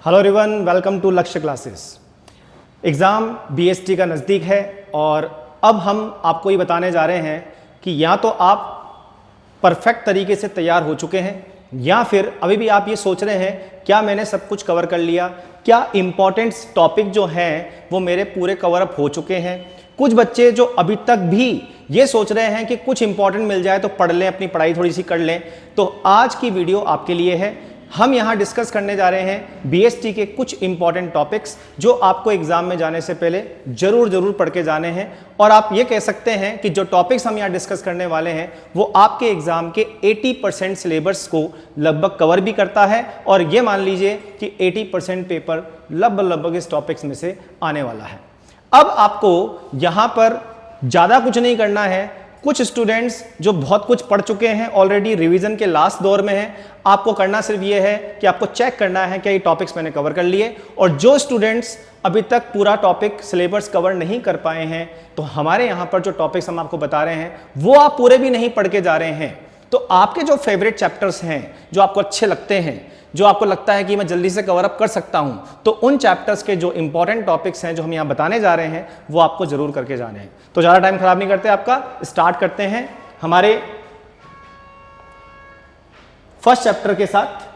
Hello everyone, welcome to लक्ष्य classes. Exam BST का नज़दीक है और अब हम आपको ये बताने जा रहे हैं कि या तो आप परफेक्ट तरीके से तैयार हो चुके हैं या फिर अभी भी आप ये सोच रहे हैं क्या मैंने सब कुछ कवर कर लिया, क्या इंपॉर्टेंट टॉपिक जो हैं वो मेरे पूरे कवर अप हो चुके हैं। कुछ बच्चे जो अभी तक भी ये सोच रहे हैं कि कुछ इंपॉर्टेंट मिल जाए तो पढ़ लें, अपनी पढ़ाई थोड़ी सी कर लें, तो आज की वीडियो आपके लिए है। हम यहाँ डिस्कस करने जा रहे हैं बीएसटी के कुछ इंपॉर्टेंट टॉपिक्स जो आपको एग्जाम में जाने से पहले जरूर पढ़ के जाने हैं। और आप ये कह सकते हैं कि जो टॉपिक्स हम यहाँ डिस्कस करने वाले हैं वो आपके एग्जाम के 80% सिलेबस को लगभग कवर भी करता है और ये मान लीजिए कि 80% पेपर लगभग इस टॉपिक्स में से आने वाला है। अब आपको यहाँ पर ज़्यादा कुछ नहीं करना है। कुछ स्टूडेंट्स जो बहुत कुछ पढ़ चुके हैं, ऑलरेडी रिवीजन के लास्ट दौर में हैं, आपको करना सिर्फ ये है कि आपको चेक करना है कि ये टॉपिक्स मैंने कवर कर लिए। और जो स्टूडेंट्स अभी तक पूरा टॉपिक सिलेबस कवर नहीं कर पाए हैं, तो हमारे यहाँ पर जो टॉपिक्स हम आपको बता रहे हैं वो आप पूरे भी नहीं पढ़ के जा रहे हैं। तो आपके जो फेवरेट चैप्टर्स हैं, जो आपको अच्छे लगते हैं, जो आपको लगता है कि मैं जल्दी से कवर अप कर सकता हूं, तो उन चैप्टर्स के जो इंपॉर्टेंट टॉपिक्स हैं जो हम यहां बताने जा रहे हैं वो आपको जरूर करके जाने हैं। तो ज़्यादा टाइम खराब नहीं करते, आपका स्टार्ट करते हैं हमारे फर्स्ट चैप्टर के साथ।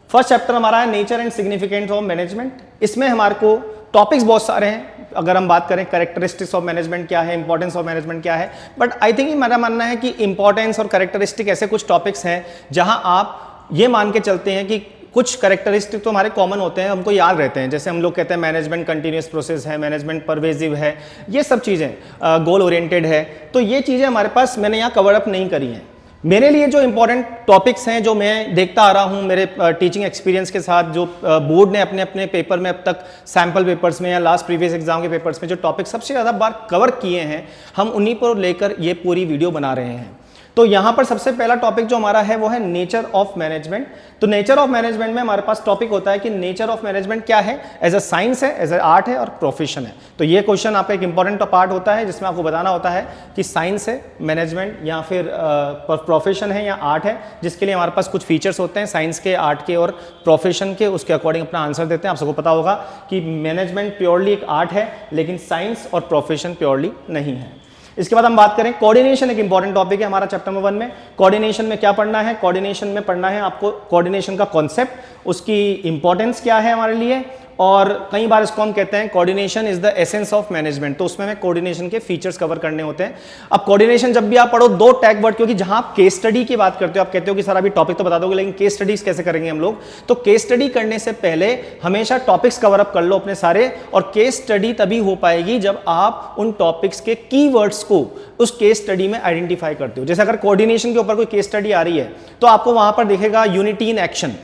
फर्स्ट चैप्टर हमारा है nature and significance of management. इसमें हमारे को टॉपिक्स बहुत सारे हैं। अगर हम बात करें कैरेक्टरिस्टिक्स ऑफ मैनेजमेंट क्या है, इंपॉर्टेंस ऑफ मैनेजमेंट क्या है, बट आई थिंक मेरा मानना है कि इंपॉर्टेंस और कैरेक्टरिस्टिक ऐसे कुछ टॉपिक्स हैं जहां आप ये मान के चलते हैं कि कुछ कैरेक्टरिस्टिक तो हमारे कॉमन होते हैं, हमको याद रहते हैं। जैसे हम लोग कहते हैं मैनेजमेंट कंटिन्यूअस प्रोसेस है, मैनेजमेंट परवेजिव है, ये सब चीज़ें गोल ओरिएंटेड है। तो ये चीज़ें हमारे पास मैंने यहाँ कवर अप नहीं करी हैं। मेरे लिए जो इंपॉर्टेंट टॉपिक्स हैं, जो मैं देखता आ रहा हूँ मेरे टीचिंग एक्सपीरियंस के साथ, जो बोर्ड ने अपने अपने पेपर में अब तक सैम्पल पेपर्स में या लास्ट प्रीवियस एग्जाम के पेपर्स में जो टॉपिक सबसे ज़्यादा बार कवर किए हैं, हम उन्हीं पर लेकर ये पूरी वीडियो बना रहे हैं। तो यहां पर सबसे पहला टॉपिक जो हमारा है वो है नेचर ऑफ मैनेजमेंट। तो नेचर ऑफ मैनेजमेंट में हमारे पास टॉपिक होता है कि नेचर ऑफ मैनेजमेंट क्या है, एज अ साइंस है, एज अ आर्ट है और प्रोफेशन है। तो ये क्वेश्चन आपका एक इंपॉर्टेंट पार्ट होता है जिसमें आपको बताना होता है कि साइंस है, मैनेजमेंट या फिर प्रोफेशन है या आर्ट है, जिसके लिए हमारे पास कुछ फीचर्स होते हैं साइंस के, आर्ट के और प्रोफेशन के। उसके अकॉर्डिंग अपना आंसर देते हैं। आप सबको पता होगा कि मैनेजमेंट प्योरली एक आर्ट है, लेकिन साइंस और प्रोफेशन प्योरली नहीं है। इसके बाद हम बात करें कोऑर्डिनेशन। एक इंपॉर्टेंट टॉपिक है हमारा चैप्टर नंबर 1 में। कोऑर्डिनेशन में क्या पढ़ना है? कोऑर्डिनेशन में पढ़ना है आपको कोऑर्डिनेशन का कॉन्सेप्ट, उसकी इंपॉर्टेंस क्या है हमारे लिए, और कई बार इसको हम कहते हैं coordination is the essence of management. तो उसमें हमें कोऑर्डिनेशन के फीचर्स कवर करने होते हैं। अब कोऑर्डिनेशन जब भी आप पढ़ो, दो टैग वर्ड, क्योंकि जहां आप केस स्टडी की बात करते हो, आप कहते हो कि सर अभी टॉपिक तो बता दोगे लेकिन केस स्टडीज कैसे करेंगे हम लोग। तो केस स्टडी करने से पहले हमेशा टॉपिक्स कवर अप कर लो अपने सारे, और केस स्टडी तभी हो पाएगी जब आप उन टॉपिक्स के कीवर्ड्स को उस केस स्टडी में आइडेंटिफाई करते हो। जैसे अगर कोऑर्डिनेशन के ऊपर कोई केस स्टडी आ रही है तो आपको वहां पर दिखेगा यूनिटी इन एक्शन,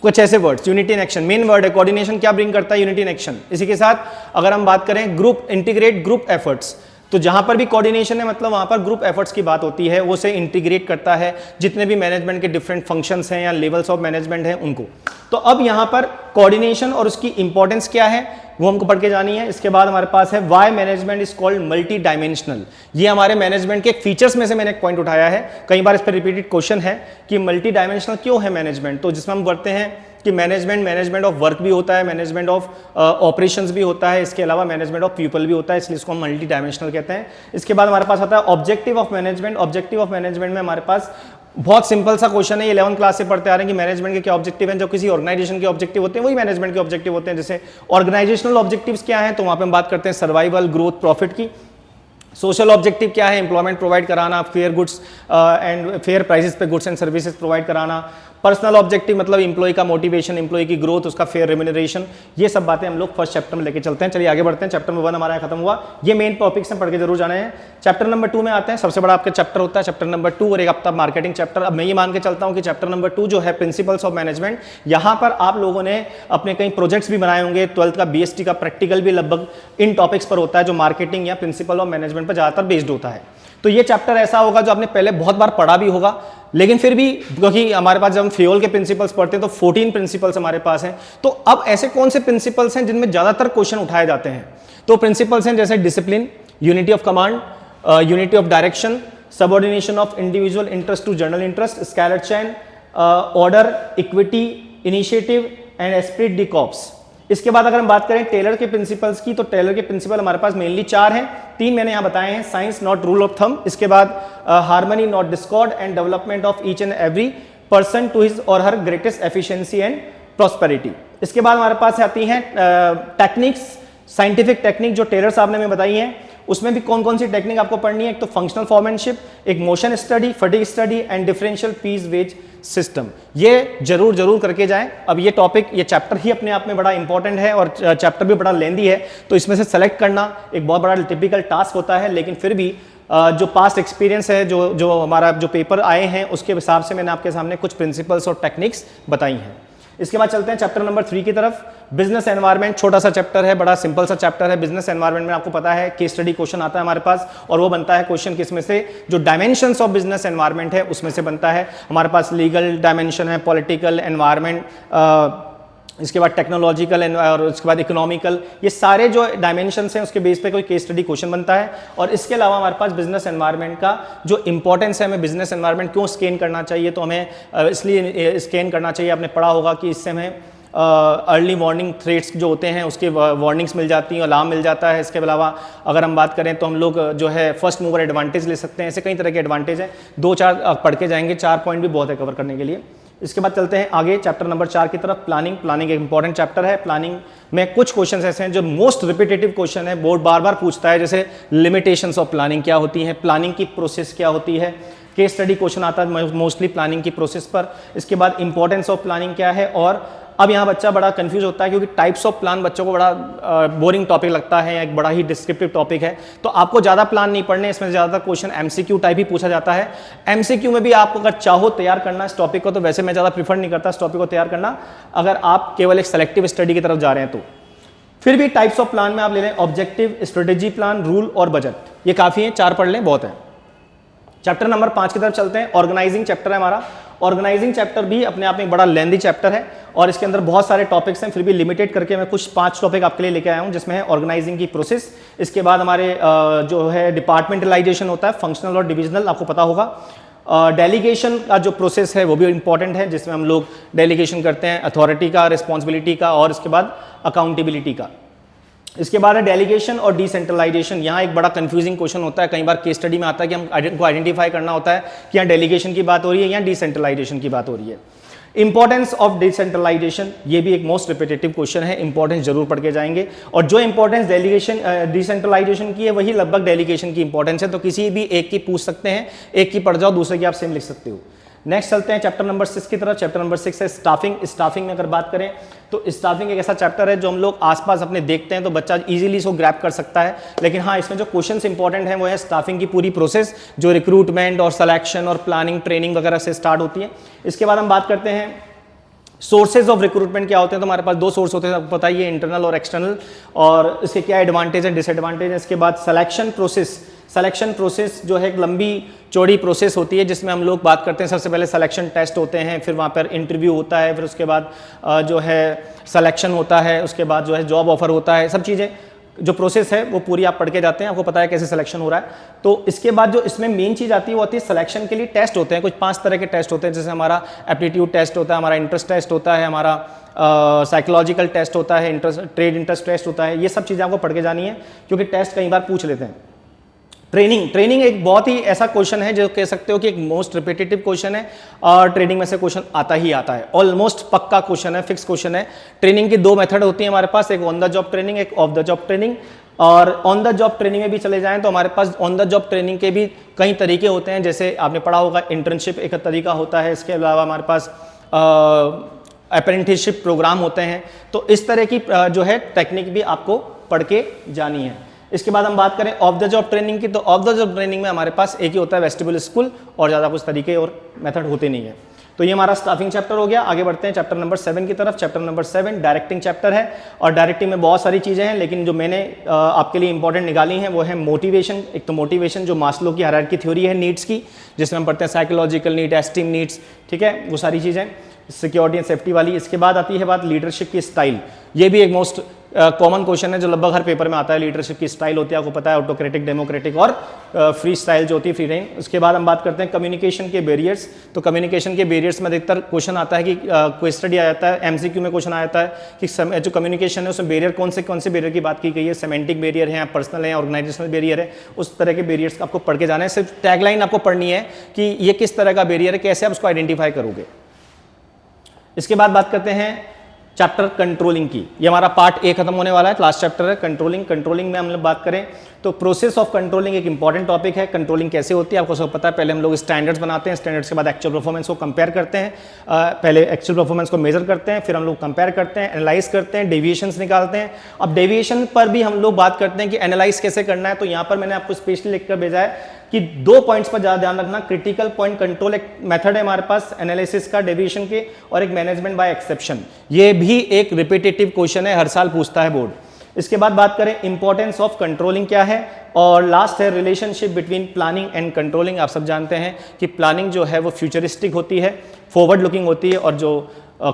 कुछ ऐसे words, unity in action main word है। कोऑर्डिनेशन क्या ब्रिंग करता है? Unity in action. इसी के साथ अगर हम बात करें ग्रुप, इंटीग्रेट ग्रुप एफर्ट्स, तो जहां पर भी कोऑर्डिनेशन है मतलब वहां पर ग्रुप एफर्ट्स की बात होती है, वो से इंटीग्रेट करता है जितने भी मैनेजमेंट के डिफरेंट फंक्शंस हैं या लेवल्स ऑफ मैनेजमेंट हैं उनको। तो अब यहां पर कोऑर्डिनेशन और उसकी इंपॉर्टेंस क्या है वो हमको पढ़ के जानी है। इसके बाद हमारे पास है why management is called multi dimensional. ये हमारे मैनेजमेंट के फीचर्स में से मैंने एक पॉइंट उठाया है, कई बार इस पर रिपीटेड क्वेश्चन है कि मल्टी डायमेंशनल क्यों है मैनेजमेंट। तो जिसमें हम पढ़ते हैं कि मैनेजमेंट ऑफ वर्क भी होता है, मैनेजमेंट ऑफ ऑपरेशंस भी होता है, इसके अलावा मैनेजमेंट ऑफ पीपल भी होता है, इसलिए इसको हम मल्टी डायमेंशनल कहते हैं। इसके बाद हमारे पास आता है objective of management. Objective of management में हमारे पास बहुत सिंपल सा क्वेश्चन है, 11th क्लास से पढ़ते आ रहे हैं कि मैनेजमेंट के क्या ऑब्जेक्टिव हैं। जो किसी ऑर्गेनाइजेशन के ऑब्जेक्टिव होते हैं वही मैनेजमेंट के ऑब्जेक्टिव होते हैं। जैसे ऑर्गेनाइजेशनल ऑब्जेक्टिव्स क्या हैं, तो वहां पे हम बात करते हैं सर्वाइवल, ग्रोथ, प्रॉफिट की। सोशल ऑब्जेक्टिव क्या है? एम्प्लॉयमेंट प्रोवाइड कराना, fair goods and fair prices पे गुड्स एंड सर्विसेज प्रोवाइड कराना। पर्सनल ऑब्जेक्टिव मतलब एम्प्लॉय का मोटिवेशन, एम्प्लॉय की ग्रोथ, उसका फेयर रेम्यूनरेशन। ये सब बातें हम लोग फर्स्ट चैप्टर में लेके चलते हैं। चलिए आगे बढ़ते हैं। चैप्टर नंबर 1 हमारा खत्म हुआ। ये मेन टॉपिक्स हैं, पढ़ के जरूर जाने हैं। चैप्टर नंबर 2 में आते हैं। सबसे बड़ा आपका चैप्टर होता है चैप्टर नंबर 2 और एक हफ्ता मार्केटिंग चैप्टर। अब मैं ये मान के चलता हूँ कि चैप्टर नंबर 2 जो है प्रिंसिपल्स ऑफ मैनेजमेंट, यहाँ पर आप लोगों ने अपने कई प्रोजेक्ट्स भी बनाए होंगे। 12th का बीएसटी का प्रैक्टिकल भी लगभग इन टॉपिक्स पर होता है जो मार्केटिंग या प्रिंसिपल ऑफ मैनेजमेंट पर ज्यादातर बेस्ड होता है। तो ये चैप्टर ऐसा होगा जो आपने पहले बहुत बार पढ़ा भी होगा, लेकिन फिर भी क्योंकि हमारे पास जब हम फ्योल के प्रिंसिपल्स पढ़ते हैं तो 14 प्रिंसिपल्स हमारे पास हैं। तो अब ऐसे कौन से प्रिंसिपल्स हैं जिनमें ज्यादातर क्वेश्चन उठाए जाते हैं? तो प्रिंसिपल्स हैं जैसे discipline, unity of command, unity of direction, subordination of individual interest to general interest, scalar chain, order, equity, initiative, and esprit de corps. इसके बाद अगर हम बात करें टेलर के प्रिंसिपल्स की, तो टेलर के प्रिंसिपल हमारे पास मेनली 4 हैं, 3 मैंने यहां बताए हैं, science not rule of thumb, इसके बाद harmony not discord and development of each and every person to his or her greatest efficiency and prosperity. इसके बाद हमारे पास आती हैं टेक्निक्स, साइंटिफिक टेक्निक जो टेलर साहब ने हमें बताई हैं, उसमें भी कौन कौन सी टेक्निक आपको पढ़नी है, एक तो फंक्शनल फॉर्मेनशिप, एक motion study, fatigue study and differential piece wage system. ये जरूर करके जाएं। अब ये टॉपिक, ये चैप्टर ही अपने आप में बड़ा इंपॉर्टेंट है और चैप्टर भी बड़ा लेंदी है, तो इसमें से सेलेक्ट करना एक बहुत बड़ा टिपिकल टास्क होता है, लेकिन फिर भी जो पास्ट एक्सपीरियंस है, जो हमारा जो पेपर आए हैं उसके हिसाब से मैंने आपके सामने कुछ प्रिंसिपल्स और टेक्निक्स बताई हैं। इसके बाद चलते हैं चैप्टर नंबर 3 की तरफ। बिजनेस एनवायरनमेंट, छोटा सा चैप्टर है, बड़ा सिंपल सा चैप्टर है। बिजनेस एनवायरनमेंट में आपको पता है केस स्टडी क्वेश्चन आता है हमारे पास, और वो बनता है क्वेश्चन किसमें से, जो डायमेंशंस ऑफ बिजनेस एनवायरनमेंट है उसमें से बनता है। हमारे पास लीगल डायमेंशन है, पॉलिटिकल, एनवायरनमेंट, इसके बाद टेक्नोलॉजिकल और उसके बाद इकोनॉमिकल, ये सारे जो डायमेंशंस हैं उसके बेस पे कोई केस स्टडी क्वेश्चन बनता है। और इसके अलावा हमारे पास बिजनेस एनवायरनमेंट का जो इंपॉर्टेंस है, हमें बिजनेस एनवायरनमेंट क्यों स्कैन करना चाहिए, तो हमें इसलिए स्कैन करना चाहिए, आपने पढ़ा होगा कि इससे हमें अर्ली वार्निंग थ्रेट्स जो होते हैं उसके वार्निंग्स मिल जाती हैं, अलार्म मिल जाता है। इसके अलावा अगर हम बात करें तो हम लोग जो है फर्स्ट मूवर एडवांटेज ले सकते हैं। ऐसे कई तरह के एडवांटेज हैं, 2-4 पढ़ के जाएंगे, 4 पॉइंट भी बहुत है कवर करने के लिए। इसके बाद चलते हैं आगे चैप्टर नंबर 4 की तरफ। प्लानिंग एक इंपॉर्टेंट चैप्टर है। प्लानिंग में कुछ क्वेश्चन ऐसे हैं जो मोस्ट रिपीटेटिव क्वेश्चन है, बोर्ड बार बार पूछता है, जैसे लिमिटेशंस ऑफ प्लानिंग क्या होती है, प्लानिंग की प्रोसेस क्या होती है, केस स्टडी क्वेश्चन आता है मोस्टली प्लानिंग की प्रोसेस पर। इसके बाद इंपॉर्टेंस ऑफ प्लानिंग क्या है, और अब यहाँ बच्चा बड़ा कंफ्यूज होता है क्योंकि टाइप्स ऑफ प्लान बच्चों को बड़ा बोरिंग टॉपिक लगता है, एक बड़ा ही डिस्क्रिप्टिव टॉपिक है, तो आपको ज़्यादा प्लान नहीं पढ़ने, इसमें ज़्यादातर क्वेश्चन एमसीक्यू टाइप ही पूछा जाता है। एमसीक्यू में भी आप अगर चाहो तैयार करना इस टॉपिक को, तो वैसे मैं ज़्यादा प्रीफर नहीं करता इस टॉपिक को तैयार करना, अगर आप केवल एक सेलेक्टिव स्टडी की तरफ जा रहे हैं तो। फिर भी टाइप्स ऑफ प्लान में आप ले लें ऑब्जेक्टिव, स्ट्रेटेजी प्लान, रूल और बजट, ये काफ़ी है, 4 पढ़ लें, बहुत है। चैप्टर नंबर 5 की तरफ चलते हैं। ऑर्गेनाइजिंग चैप्टर है हमारा। ऑर्गेनाइजिंग चैप्टर भी अपने आप में एक बड़ा लेंदी चैप्टर है और इसके अंदर बहुत सारे टॉपिक्स हैं, फिर भी लिमिटेड करके मैं कुछ 5 टॉपिक आपके लिए लेके आया हूं, जिसमें है ऑर्गेनाइजिंग की प्रोसेस। इसके बाद हमारे जो है डिपार्टमेंटलाइजेशन होता है, फंक्शनल और डिविजनल, आपको पता होगा। डेलीगेशन का जो प्रोसेस है वो भी इंपॉर्टेंट है, जिसमें हम लोग डेलीगेशन करते हैं अथॉरिटी का, रिस्पॉन्सिबिलिटी का और इसके बाद अकाउंटेबिलिटी का। इसके बाद है डेलीगेशन और डिसेंट्रलाइजेशन। यहाँ एक बड़ा कंफ्यूजिंग क्वेश्चन होता है, कई बार केस स्टडी में आता है कि हमको आइडेंटिफाई करना होता है कि यहाँ डेलीगेशन की बात हो रही है या डिसेंट्रलाइजेशन की बात हो रही है। इंपॉर्टेंस ऑफ डिसेंट्रलाइजेशन, ये भी एक मोस्ट रिपीटेटिव क्वेश्चन है, इंपॉर्टेंस जरूर पढ़ के जाएंगे। और जो इंपॉर्टेंस डेलीगेशन डिसेंट्रलाइजेशन की है वही लगभग डेलीगेशन की इंपॉर्टेंस है, तो किसी भी एक की पूछ सकते हैं, एक की पढ़ जाओ, दूसरे की आप सेम लिख सकते हो। नेक्स्ट चलते हैं चैप्टर नंबर 6 की तरफ। चैप्टर नंबर 6 है स्टाफिंग। स्टाफिंग में अगर बात करें तो स्टाफिंग एक ऐसा चैप्टर है जो हम लोग आसपास अपने देखते हैं तो बच्चा इजीली इसको ग्रैप कर सकता है, लेकिन हाँ इसमें जो क्वेश्चंस इंपॉर्टेंट हैं वो है स्टाफिंग की पूरी प्रोसेस, जो रिक्रूटमेंट और सिलेक्शन और प्लानिंग, ट्रेनिंग वगैरह से स्टार्ट होती है। इसके बाद हम बात करते हैं सोर्सेज ऑफ रिक्रूटमेंट क्या होते हैं, तो हमारे पास 2 सोर्स होते हैं, आपको पता ही है, इंटरनल और एक्सटर्नल, और इसके क्या एडवांटेज है, डिसएडवांटेज है। इसके बाद सिलेक्शन प्रोसेस जो है एक लंबी चौड़ी प्रोसेस होती है, जिसमें हम लोग बात करते हैं, सबसे पहले सिलेक्शन टेस्ट होते हैं, फिर वहाँ पर इंटरव्यू होता है, फिर उसके बाद जो है सिलेक्शन होता है, उसके बाद जो है जॉब ऑफर होता है, सब चीज़ें जो प्रोसेस है वो पूरी आप पढ़ के जाते हैं, आपको पता है कैसे सिलेक्शन हो रहा है। तो इसके बाद जो इसमें मेन चीज़ आती है वो आती है सिलेक्शन के लिए टेस्ट होते हैं, कुछ 5 तरह के टेस्ट होते हैं, जैसे हमारा एप्टीट्यूड टेस्ट होता है, हमारा इंटरेस्ट टेस्ट होता है, हमारा साइकोलॉजिकल टेस्ट होता है, ट्रेड इंटरेस्ट टेस्ट होता है। ये सब चीज़ें आपको पढ़ के जानी है क्योंकि टेस्ट कई बार पूछ लेते हैं। ट्रेनिंग एक बहुत ही ऐसा क्वेश्चन है जो कह सकते हो कि एक मोस्ट रिपीटेटिव क्वेश्चन है और ट्रेनिंग में से क्वेश्चन आता ही आता है, ऑलमोस्ट पक्का क्वेश्चन है, फिक्स क्वेश्चन है। ट्रेनिंग की 2 मेथड होती है हमारे पास, एक ऑन द जॉब ट्रेनिंग, एक ऑफ द जॉब ट्रेनिंग। और ऑन द जॉब ट्रेनिंग में भी चले जाएं तो हमारे pass on the job training के भी कई तरीके होते हैं, जैसे आपने पढ़ा होगा इंटर्नशिप एक तरीका होता है, इसके अलावा हमारे पास अप्रेंटिसशिप प्रोग्राम होते हैं। तो इस तरह की जो है टेक्निक भी आपको पढ़ के जानी है। इसके बाद हम बात करें ऑफ द जॉब ट्रेनिंग की, तो ऑफ द जॉब ट्रेनिंग में हमारे पास एक ही होता है वेस्टिबुलर स्कूल, और ज़्यादा कुछ तरीके और मेथड होते नहीं है। तो ये हमारा स्टाफिंग चैप्टर हो गया। आगे बढ़ते हैं चैप्टर नंबर 7 की तरफ। चैप्टर नंबर 7 डायरेक्टिंग चैप्टर है, और डायरेक्टिंग में बहुत सारी चीज़ें हैं, लेकिन जो मैंने आपके लिए इंपॉर्टेंट निकाली हैं वो है मोटिवेशन। एक तो मोटिवेशन जो मास्लो की हायरार्की थ्योरी है नीड्स की, जिसमें हम पढ़ते हैं साइकोलॉजिकल नीड, एस्टीम नीड्स, ठीक है, वो सारी चीज़ें, सिक्योरिटी एंड सेफ्टी वाली। इसके बाद आती है बात लीडरशिप की स्टाइल, ये भी एक मोस्ट कॉमन क्वेश्चन है जो लगभग हर पेपर में आता है। लीडरशिप की स्टाइल होती है, आपको पता है, ऑटोक्रेटिक, डेमोक्रेटिक और फ्री स्टाइल जो होती है, फ्री रेंज। उसके बाद हम बात करते हैं कम्युनिकेशन के बैरियर्स। तो कम्युनिकेशन के बैरियर्स में अधिकतर क्वेश्चन आता है कि क्विज स्टडी आ जाता है, एमसीक्यू में क्वेश्चन आ जाता है कि जो कम्युनिकेशन है उसमें बैरियर कौन से बैरियर की बात की गई है, सेमेंटिक बैरियर है, पर्सनल है, ऑर्गेनाइजेशनल बैरियर है, उस तरह के बैरियर्स आपको पढ़ के जाना है। सिर्फ टैगलाइन आपको पढ़नी है कि ये किस तरह का बैरियर है, कैसे आप उसको आइडेंटिफाई करोगे। इसके बाद बात करते हैं चैप्टर कंट्रोलिंग की। ये हमारा पार्ट ए खत्म होने वाला है, लास्ट चैप्टर है कंट्रोलिंग। कंट्रोलिंग में हम लोग बात करें तो प्रोसेस ऑफ कंट्रोलिंग एक इंपॉर्टेंट टॉपिक है। कंट्रोलिंग कैसे होती है आपको सब पता है। पहले हम लोग स्टैंडर्ड्स बनाते हैं, स्टैंडर्ड्स के बाद एक्चुअल परफॉर्मेंस को कंपेयर करते हैं। पहले एक्चुअल परफॉर्मेंस को मेजर करते हैं, फिर हम लोग कंपेयर करते हैं, एनालाइज करते हैं, डेविएशंस निकालते हैं। अब डेविएशन पर भी हम लोग बात करते हैं कि एनालाइज कैसे करना है। तो यहाँ पर मैंने आपको स्पेशली लिखकर भेजा है कि 2 पॉइंट्स पर ज्यादा ध्यान रखना। क्रिटिकल पॉइंट कंट्रोल एक मेथड है हमारे पास एनालिसिस का डेविएशन के, और एक मैनेजमेंट बाय एक्सेप्शन। ये भी एक रिपीटेटिव क्वेश्चन है, हर साल पूछता है बोर्ड। इसके बाद बात करें इंपॉर्टेंस ऑफ कंट्रोलिंग क्या है, और लास्ट है relationship between planning and controlling. आप सब जानते हैं कि प्लानिंग जो है वो फ्यूचरिस्टिक होती है, फॉरवर्ड लुकिंग होती है, और जो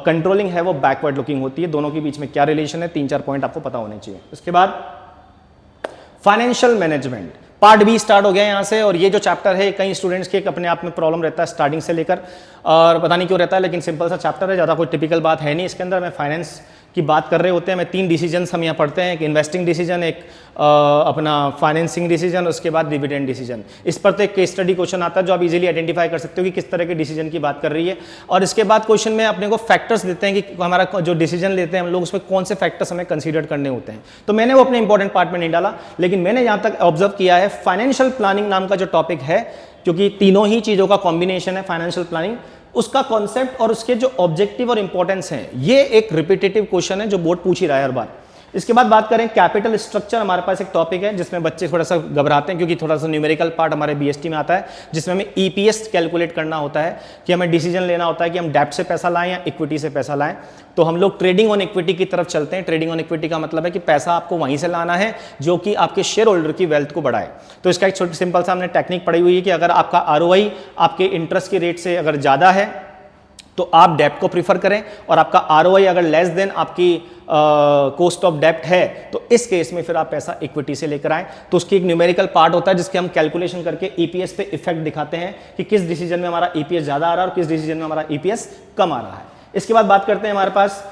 कंट्रोलिंग है वो बैकवर्ड लुकिंग होती है। दोनों के बीच में क्या रिलेशन है, 3-4 पॉइंट आपको पता होने चाहिए। इसके बाद financial management part B start हो गया यहाँ से। और ये जो चैप्टर है कई स्टूडेंट्स के अपने आप में प्रॉब्लम रहता है स्टार्टिंग से लेकर, और पता नहीं क्यों रहता है, लेकिन सिंपल सा चैप्टर है, ज़्यादा कोई टिपिकल बात है नहीं इसके अंदर। मैं फाइनेंस की बात कर रहे होते हैं, मैं 3 डिसीजंस हम यहाँ पढ़ते हैं, एक इन्वेस्टिंग डिसीजन, एक अपना फाइनेंसिंग डिसीजन, उसके बाद डिविडेंड डिसीजन। इस पर तो एक केस स्टडी क्वेश्चन आता है जो आप इजीली आइडेंटिफाई कर सकते हो कि किस तरह के डिसीजन की बात कर रही है। और इसके बाद क्वेश्चन में अपने को फैक्टर्स देते हैं कि हमारा जो डिसीजन लेते हैं हम लोग उसमें कौन से फैक्टर्स हमें कंसीडर करने होते हैं। तो मैंने वो अपने इंपॉर्टेंट पार्ट में नहीं डाला, लेकिन मैंने यहाँ तक ऑब्जर्व किया है फाइनेंशियल प्लानिंग नाम का जो टॉपिक है, क्योंकि तीनों ही चीज़ों का कॉम्बिनेशन है फाइनेंशियल प्लानिंग, उसका कॉन्सेप्ट और उसके जो ऑब्जेक्टिव और इंपॉर्टेंस है, ये एक रिपीटेटिव क्वेश्चन है जो बोर्ड पूछ ही रहा है हर बार। इसके बाद बात करें कैपिटल स्ट्रक्चर, हमारे पास एक टॉपिक है जिसमें बच्चे थोड़ा सा घबराते हैं क्योंकि थोड़ा सा न्यूमेरिकल पार्ट हमारे बीएसटी में आता है, जिसमें हमें ईपीएस कैलकुलेट करना होता है कि हमें डिसीजन लेना होता है कि हम डेब्ट से पैसा लाएं या इक्विटी से पैसा लाएं। तो हम लोग ट्रेडिंग ऑन इक्विटी की तरफ चलते हैं। ट्रेडिंग ऑन इक्विटी का मतलब है कि पैसा आपको वहीं से लाना है जो कि आपके शेयर होल्डर की वेल्थ को बढ़ाए। तो इसका एक छोटी सिंपल सा हमने टेक्निक पढ़ी हुई है कि अगर आपका आरओआई आपके इंटरेस्ट के रेट से अगर ज़्यादा है तो आप डेब्ट को प्रीफर करें, और आपका आरओआई अगर लेस देन आपकी कॉस्ट ऑफ डेब्ट है तो इस केस में फिर आप पैसा इक्विटी से लेकर आएं। तो उसकी एक न्यूमेरिकल पार्ट होता है जिसके हम कैलकुलेशन करके ईपीएस पे इफेक्ट दिखाते हैं कि किस डिसीजन में हमारा ईपीएस ज्यादा आ रहा है और किस डिसीजन में हमारा ईपीएस कम आ रहा है। इसके बाद बात करते हैं हमारे पास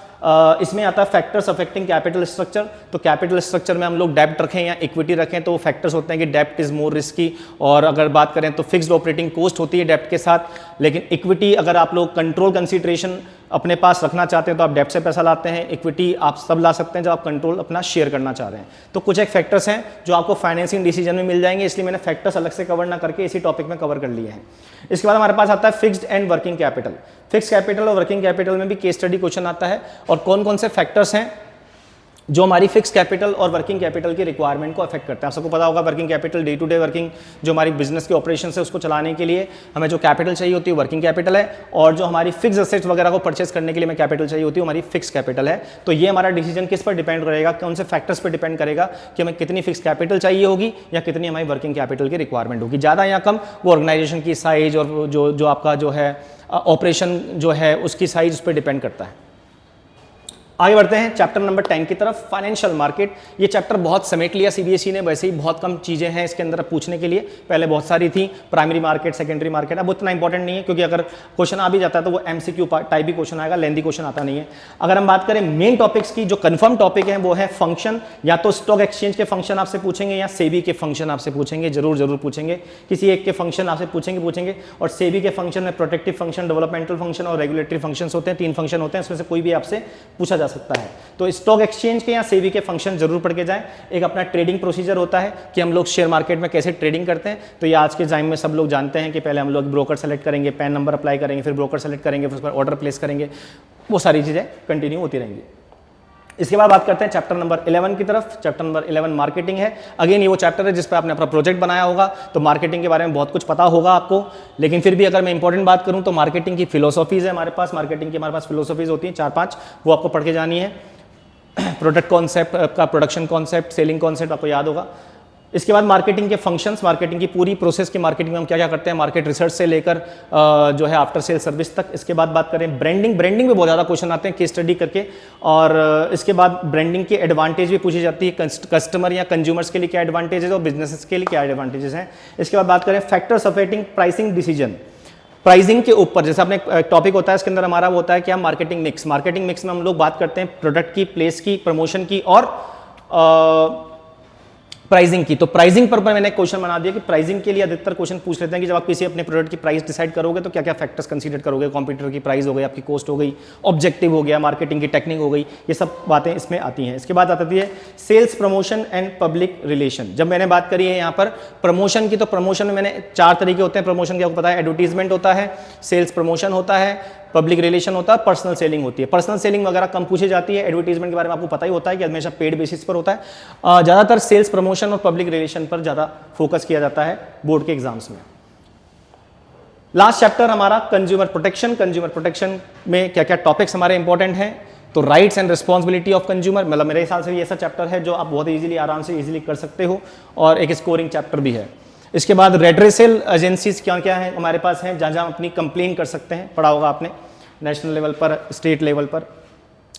इसमें आता है फैक्टर्स अफेक्टिंग कैपिटल स्ट्रक्चर। तो कैपिटल स्ट्रक्चर में हम लोग डेब्ट रखें या इक्विटी रखें तो फैक्टर्स होते हैं कि डेब्ट इज मोर रिस्की, और अगर बात करें तो फिक्स्ड ऑपरेटिंग कॉस्ट होती है डेब्ट के साथ, लेकिन इक्विटी अगर आप लोग कंट्रोल कंसीडरेशन अपने पास रखना चाहते हैं तो आप डेब्ट से पैसा लाते हैं। इक्विटी आप सब ला सकते हैं जब आप कंट्रोल अपना शेयर करना चाह रहे हैं। तो कुछ एक फैक्टर्स हैं जो आपको फाइनेंसिंग डिसीजन में मिल जाएंगे, इसलिए मैंने फैक्टर्स अलग से कवर ना करके इसी टॉपिक में कवर कर लिए हैं। इसके बाद हमारे पास आता है fixed and working capital. Fixed capital और वर्किंग कैपिटल में भी केस स्टडी क्वेश्चन आता है, और कौन कौन से फैक्टर्स हैं जो हमारी फिक्स कैपिटल और वर्किंग कैपिटल की रिक्वायरमेंट को अफेक्ट करते हैं। आप सबको पता होगा working capital day to day working जो हमारी बिजनेस के ऑपरेशन है उसको चलाने के लिए हमें जो कैपिटल चाहिए होती है वर्किंग कैपिटल है, और जो हमारी फिक्स एसेट्स वगैरह को परचेस करने के लिए हमें कैपिटल चाहिए होती है हमारी फिक्स कैपिटल है। तो ये हमारा डिसीजन किस पर डिपेंड करेगा, कौन से फैक्टर्स पर डिपेंड करेगा कि हमें कितनी फिक्स कैपिटल चाहिए होगी या कितनी हमारी वर्किंग कैपिटल की रिक्वायरमेंट होगी। ज़्यादा या कम वो ऑर्गेनाइजेशन की साइज और जो आपका जो है ऑपरेशन जो है उसकी साइज उस पर डिपेंड करता है। आगे बढ़ते हैं चैप्टर नंबर 10 की तरफ, फाइनेंशियल मार्केट। ये चैप्टर बहुत समेट लिया सीबीएसई ने, वैसे ही बहुत कम चीज़ें हैं इसके अंदर पूछने के लिए। पहले बहुत सारी थी, प्राइमरी मार्केट, सेकेंडरी मार्केट, अब उतना इंपॉर्टेंट नहीं है क्योंकि अगर क्वेश्चन आ भी जाता है तो वो एमसीक्यू टाइप भी क्वेश्चन आएगा, लेंदी क्वेश्चन आता नहीं है। अगर हम बात करें मेन टॉपिक्स की, जो कन्फर्म टॉपिक है वो है फंक्शन, या तो स्टॉक एक्सचेंज के फंक्शन आपसे पूछेंगे या सेबी के फंक्शन आपसे पूछेंगे, जरूर पूछेंगे, किसी एक के फंक्शन आपसे पूछेंगे। और सेबी के फंक्शन में प्रोटेक्टिव फंक्शन, डेवलपमेंटल फंक्शन और रेगुलेटरी फंक्शन होते हैं, 3 फंक्शन होते हैं, इसमें से कोई भी आपसे पूछा जा सकता है। तो स्टॉक एक्सचेंज के या सेबी के फंक्शन जरूर पढ़ के जाएं। एक अपना ट्रेडिंग प्रोसीजर होता है कि हम लोग शेयर मार्केट में कैसे ट्रेडिंग करते हैं। तो ये आज के टाइम में सब लोग जानते हैं कि पहले हम लोग ब्रोकर सेलेक्ट करेंगे, पैन नंबर अप्लाई करेंगे, फिर ब्रोकर सेलेक्ट करेंगे, फिर उस पर ऑर्डर प्लेस करेंगे, वो सारी चीज़ें कंटिन्यू होती रहेंगी। इसके बाद बात करते हैं चैप्टर नंबर 11 की तरफ। चैप्टर नंबर 11 मार्केटिंग है। अगेन ये वो चैप्टर है जिस पर आपने अपना प्रोजेक्ट बनाया होगा, तो मार्केटिंग के बारे में बहुत कुछ पता होगा आपको। लेकिन फिर भी अगर मैं इंपॉर्टेंट बात करूं तो मार्केटिंग की फिलोसॉफीज है हमारे पास, मार्केटिंग की हमारे पास फिलोसॉफीज होती हैं 4-5, वो आपको पढ़ के जानी है। प्रोडक्ट कॉन्सेप्ट का, प्रोडक्शन कॉन्सेप्ट, सेलिंग कॉन्सेप्ट आपको याद होगा, इसके बाद मार्केटिंग के फंक्शंस, मार्केटिंग की पूरी प्रोसेस की मार्केटिंग में हम क्या क्या करते हैं, मार्केट रिसर्च से लेकर जो है आफ्टर सेल सर्विस तक। इसके बाद बात करें ब्रांडिंग, ब्रांडिंग में बहुत ज़्यादा क्वेश्चन आते हैं केस स्टडी करके, और इसके बाद ब्रांडिंग के एडवांटेज भी पूछी जाती है, कस्टमर या कंज्यूमर्स के लिए क्या एडवांटेजेस और बिजनेसेस के लिए क्या एडवांटेजेस हैं। इसके बाद बात करें factors affecting pricing decision, pricing के ऊपर जैसे आपने टॉपिक होता है इसके अंदर हमारा वो होता है क्या, मार्केटिंग मिक्स। मार्केटिंग मिक्स में हम लोग बात करते हैं प्रोडक्ट की, प्लेस की, प्रमोशन की और प्राइसिंग की। तो प्राइसिंग पर मैंने क्वेश्चन बना दिया कि प्राइसिंग के लिए अधिकतर क्वेश्चन पूछ लेते हैं कि जब आप किसी अपने प्रोडक्ट की प्राइस डिसाइड करोगे तो क्या क्या फैक्टर्स कंसीडर करोगे, कॉम्पिटिटर की प्राइस हो गई, आपकी कॉस्ट हो गई, ऑब्जेक्टिव हो गया, मार्केटिंग की टेक्निक हो गई, ये सब बातें इसमें आती हैं। इसके बाद आती है sales promotion and public relation. जब मैंने बात करी है यहाँ पर प्रमोशन की, तो प्रमोशन में मैंने 4 तरीके होते हैं प्रमोशन के, आपको पता है, एडवर्टीजमेंट होता है, सेल्स प्रमोशन होता है, पब्लिक रिलेशन होता है, पर्सनल सेलिंग होती है। पर्सनल सेलिंग वगैरह कम पूछी जाती है, एडवर्टीजमेंट के बारे में आपको पता ही होता है कि हमेशा पेड बेसिस पर होता है। ज़्यादातर सेल्स प्रमोशन और पब्लिक रिलेशन पर ज़्यादा फोकस किया जाता है बोर्ड के एग्जाम्स में। लास्ट चैप्टर हमारा कंज्यूमर प्रोटेक्शन। कंज्यूमर प्रोटेक्शन में क्या क्या टॉपिक्स हमारे इंपॉर्टेंट हैं, तो rights and responsibility of consumer, मतलब मेरे हिसाब से ये ऐसा चैप्टर है जो आप बहुत ईजिली, आराम से ईजिली कर सकते हो, और एक स्कोरिंग चैप्टर भी है। इसके बाद रेड्रेसल एजेंसीज क्या क्या है हमारे पास हैं, जहाँ जहाँ अपनी कंप्लेन कर सकते हैं, पढ़ा होगा आपने, नेशनल लेवल पर, स्टेट लेवल पर।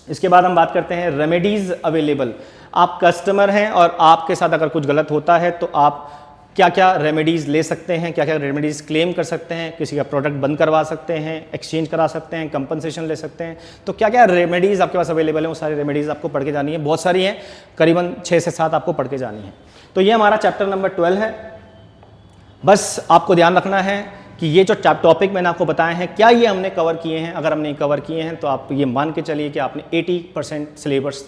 इसके बाद हम बात करते हैं रेमेडीज अवेलेबल। आप कस्टमर हैं और आपके साथ अगर कुछ गलत होता है तो आप क्या क्या रेमेडीज ले सकते हैं, क्या क्या रेमेडीज क्लेम कर सकते हैं, किसी का प्रोडक्ट बंद करवा सकते हैं, एक्सचेंज करा सकते हैं, कंपनसेशन ले सकते हैं। तो क्या क्या रेमेडीज आपके पास अवेलेबल है, वो सारी रेमेडीज आपको पढ़ के जानी है। बहुत सारी हैं, करीबन 6 से 7 आपको पढ़ के जानी है। तो ये हमारा चैप्टर नंबर 12 है। बस आपको ध्यान रखना है कि ये जो टॉपिक मैंने आपको बताए हैं, क्या ये हमने कवर किए हैं। अगर हमने कवर किए हैं तो आप ये मान के चलिए कि आपने 80% सिलेबस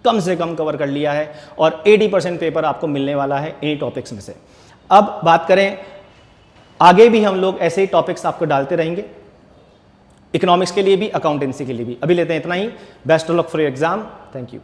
कम से कम कवर कर लिया है, और 80% पेपर आपको मिलने वाला है इन्हीं टॉपिक्स में से। अब बात करें, आगे भी हम लोग ऐसे ही टॉपिक्स आपको डालते रहेंगे, इकोनॉमिक्स के लिए भी, अकाउंटेंसी के लिए भी। अभी लेते हैं इतना ही। Best of luck for your exam. Thank you.